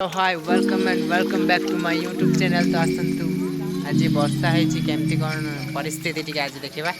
So hi, welcome and welcome back to my YouTube channel तो आसतु आज वर्षा है केमती कौन परिस्थिति टी आज देखा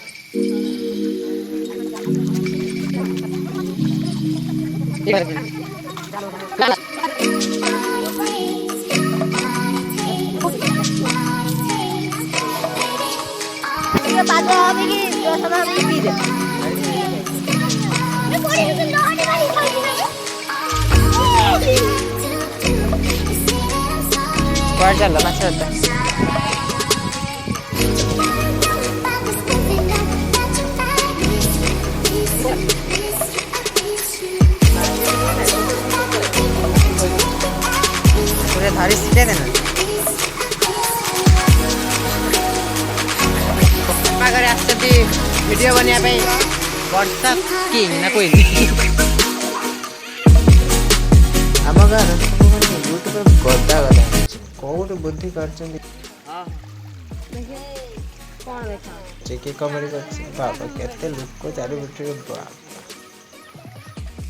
कौन चल रहा मस्त होता है पूरे धारी सीखे देना अगर आस्ते वीडियो बनिया पे वर्षा किंग ना कोई आम गाँव यूट्यूब गदा गदा कौट बुद्धि कर चिके कमेडी कर बाबा केते लोक चारि बिटे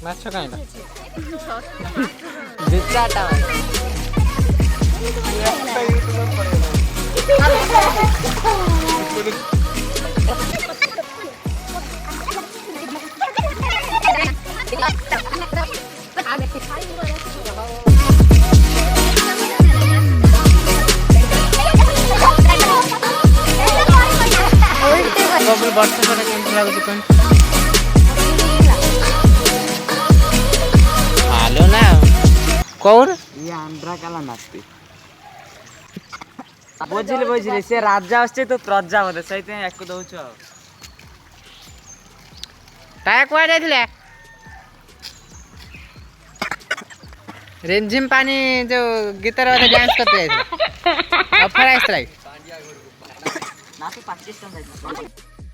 माछ काइना दुचाटा बबल वर्षा सारा केमती लागुଛି कोन हालो ना कौन ये आंध्रा काला नास्ती बुझिले से राजा आछे तो प्रजा होते सहित याको दउछु आ काय कोइ जाइथिले रेंजिम पानी जो गिटार वाले डांस करते जाइथिले ऑफर आइस लाइक ना तो 25 टका